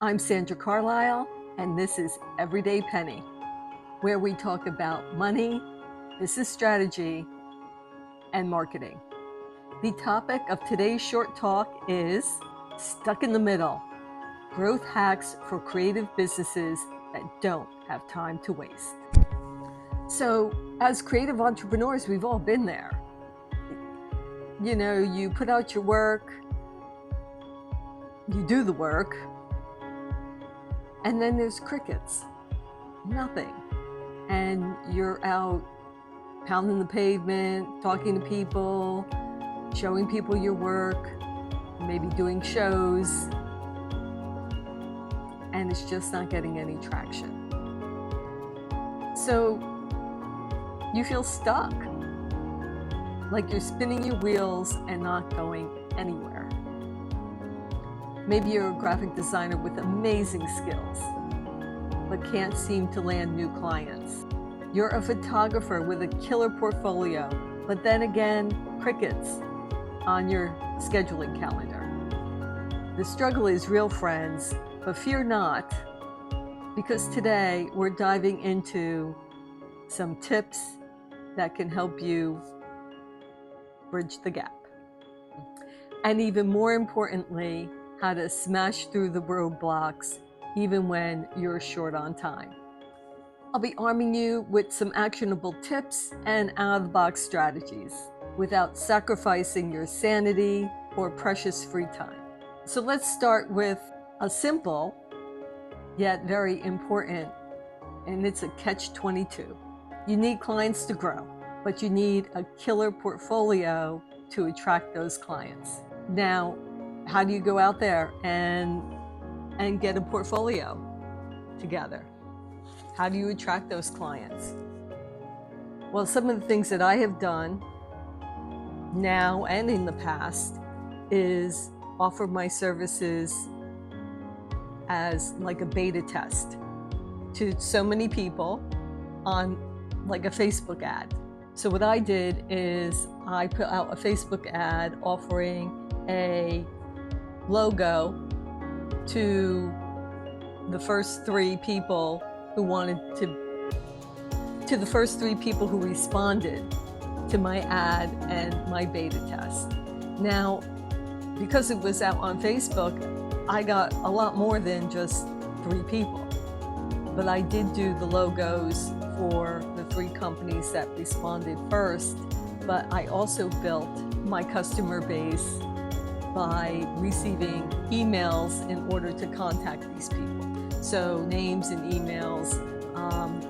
I'm Sandra Carlisle, and this is Everyday Penny, where we talk about money, business strategy, and marketing. The topic of today's short talk is Stuck in the Middle, growth hacks for creative businesses that don't have time to waste. So, as creative entrepreneurs, we've all been there. You know, you put out your work, you do the work, and then there's crickets, nothing. And you're out pounding the pavement, talking to people, showing people your work, maybe doing shows, and it's just not getting any traction. So you feel stuck, like you're spinning your wheels and not going anywhere. Maybe you're a graphic designer with amazing skills, but can't seem to land new clients. You're a photographer with a killer portfolio, but then again, crickets on your scheduling calendar. The struggle is real, friends, but fear not, because today we're diving into some tips that can help you bridge the gap. And even more importantly, how to smash through the roadblocks even when you're short on time. I'll be arming you with some actionable tips and out-of-the-box strategies without sacrificing your sanity or precious free time. So let's start with a simple yet very important, and it's a catch-22. You need clients to grow, but you need a killer portfolio to attract those clients. Now, how do you go out there and get a portfolio together? How do you attract those clients? Well, some of the things that I have done now and in the past is offer my services as like a beta test to so many people on like a Facebook ad. So what I did is I put out a Facebook ad offering a logo to the first three people who the first three people who responded to my ad and my beta test. Now, because it was out on Facebook, I got a lot more than just 3 people. But I did do the logos for the 3 companies that responded first, but I also built my customer base by receiving emails in order to contact these people. So names and emails,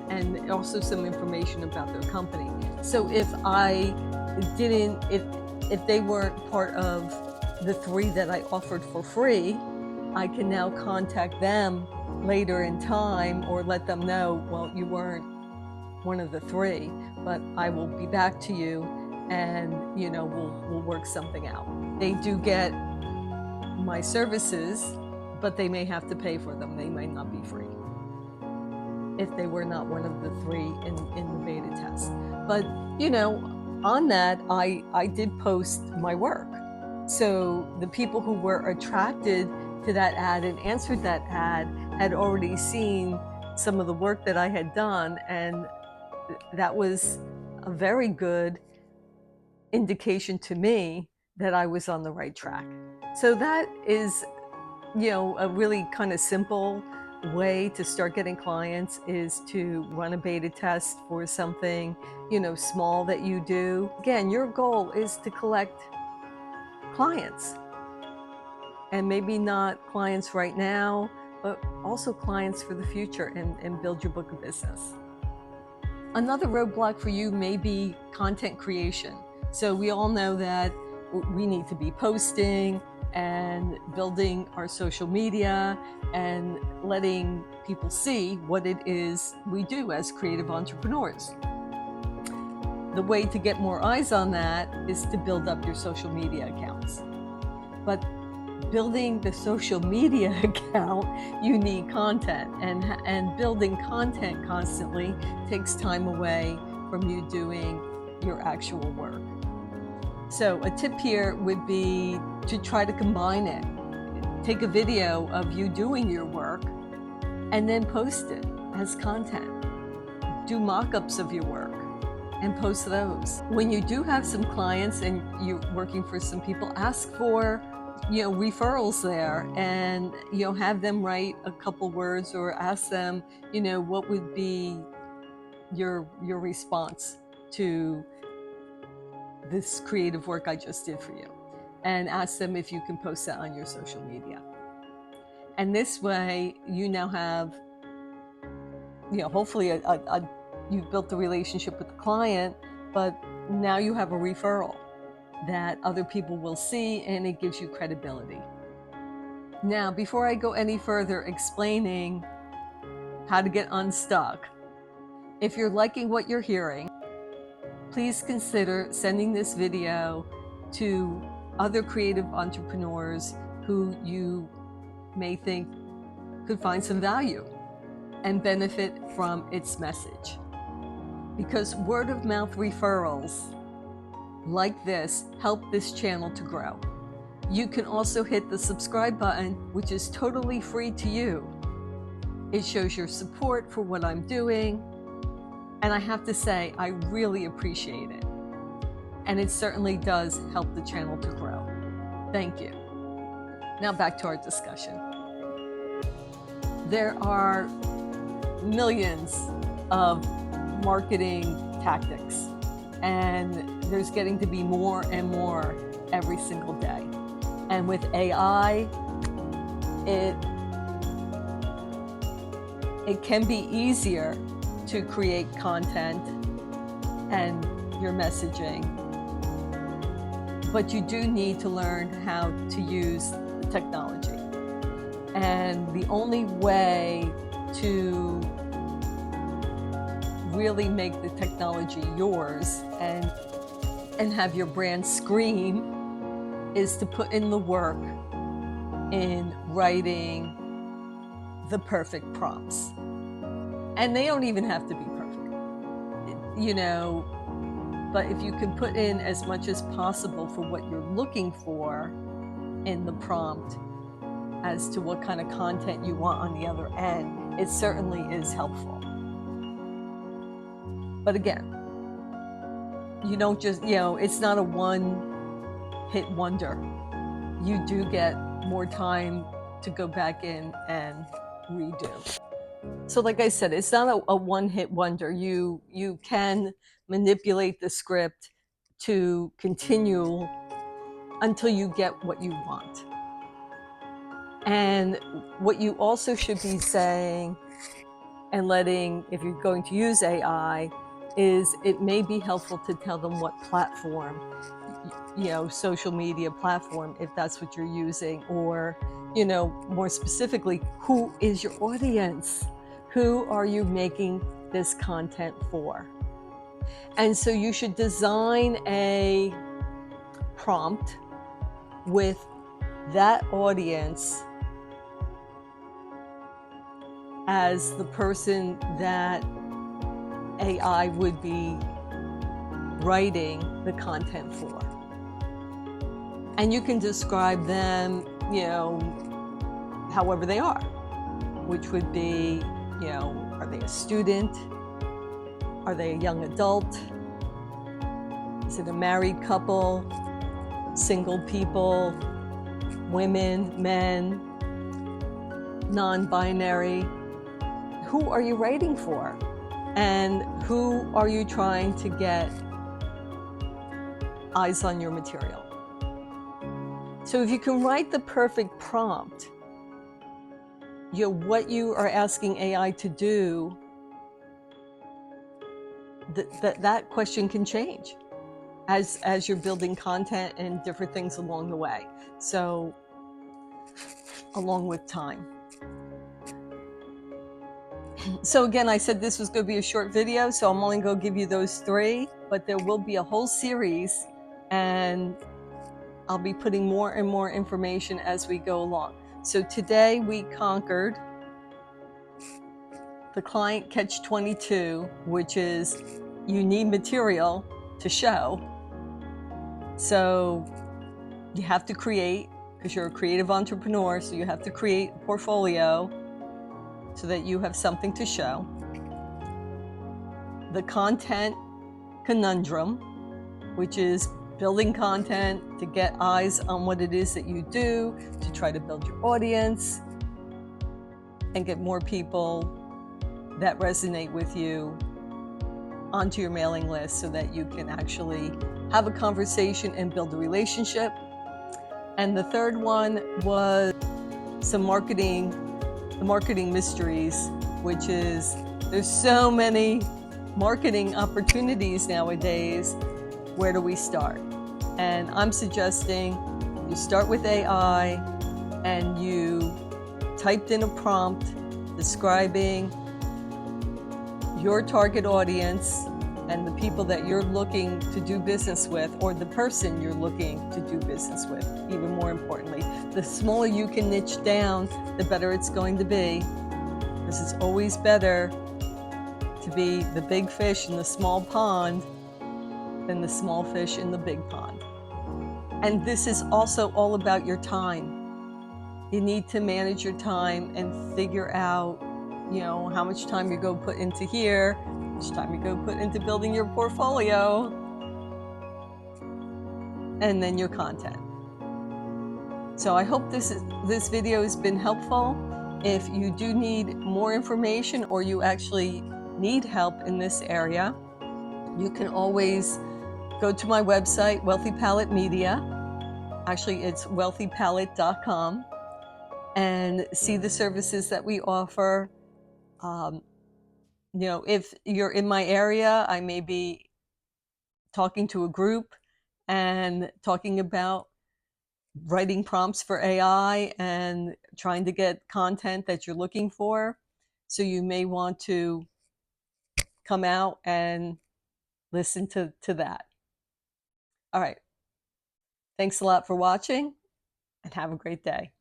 and also some information about their company. So if they weren't part of the 3 that I offered for free, I can now contact them later in time or let them know, well, you weren't one of the 3, but I will be back to you and we'll work something out. They do get my services, but they may have to pay for them. They might not be free if they were not one of the 3 in the beta test. But on that, I did post my work. So the people who were attracted to that ad and answered that ad had already seen some of the work that I had done, and that was a very good indication to me that I was on the right track. So that is, a really kind of simple way to start getting clients, is to run a beta test for something, small that you do. Again, your goal is to collect clients, and maybe not clients right now, but also clients for the future, and build your book of business. Another roadblock for you may be content creation. So we all know that we need to be posting and building our social media and letting people see what it is we do as creative entrepreneurs. The way to get more eyes on that is to build up your social media accounts. But building the social media account, you need content, and building content constantly takes time away from you doing your actual work. So a tip here would be to try to combine it. take a video of you doing your work and then post it as content. Do mock-ups of your work and post those. When you do have some clients and you're working for some people, ask for referrals there, and have them write a couple words, or ask them what would be your response to this creative work I just did for you, and ask them if you can post that on your social media. And this way you now have hopefully you've built the relationship with the client, but now you have a referral that other people will see, and it gives you credibility. Now, before I go any further explaining how to get unstuck, if you're liking what you're hearing, please consider sending this video to other creative entrepreneurs who you may think could find some value and benefit from its message. Because word of mouth referrals like this help this channel to grow. You can also hit the subscribe button, which is totally free to you. It shows your support for what I'm doing, and I have to say, I really appreciate it. And it certainly does help the channel to grow. Thank you. Now back to our discussion. There are millions of marketing tactics, and there's getting to be more and more every single day. And with AI, it can be easier to create content and your messaging, but you do need to learn how to use the technology. And the only way to really make the technology yours and have your brand scream is to put in the work in writing the perfect prompts. And they don't even have to be perfect, but if you can put in as much as possible for what you're looking for in the prompt as to what kind of content you want on the other end, it certainly is helpful. But again, you don't just, it's not a one-hit wonder. You do get more time to go back in and redo. So like I said, it's not a one-hit wonder. You can manipulate the script to continue until you get what you want. And what you also should be saying and letting, if you're going to use AI, is it may be helpful to tell them what platform, social media platform, if that's what you're using, or, more specifically, who is your audience? Who are you making this content for? And so you should design a prompt with that audience as the person that AI would be writing the content for. And you can describe them, however they are, which would be, are they a student? Are they a young adult? Is it a married couple? Single people? Women? Men? Non-binary? Who are you writing for? And who are you trying to get eyes on your material? So if you can write the perfect prompt, what you are asking AI to do, that question can change as you're building content and different things along the way. So along with time. So again, I said this was going to be a short video, so I'm only going to give you those 3, but there will be a whole series, and I'll be putting more and more information as we go along. So today we conquered the client catch-22, which is you need material to show. So you have to create because you're a creative entrepreneur, so you have to create a portfolio so that you have something to show. The content conundrum, which is building content to get eyes on what it is that you do, to try to build your audience and get more people that resonate with you onto your mailing list so that you can actually have a conversation and build a relationship. And the third one was the marketing mysteries, which is there's so many marketing opportunities nowadays. Where do we start? And I'm suggesting you start with AI and you typed in a prompt describing your target audience and the people that you're looking to do business with, or the person you're looking to do business with, even more importantly. The smaller you can niche down, the better it's going to be. This is always better to be the big fish in the small pond than the small fish in the big pond. And this is also all about your time. You need to manage your time and figure out, how much time you're going to put into here, how much time you're going to put into building your portfolio, and then your content. So I hope this video has been helpful. If you do need more information or you actually need help in this area, you can always go to my website, Wealthy Palette Media. Actually, it's wealthypalette.com, and see the services that we offer. If you're in my area, I may be talking to a group and talking about writing prompts for AI and trying to get content that you're looking for. So you may want to come out and listen to that. All right. Thanks a lot for watching, and have a great day.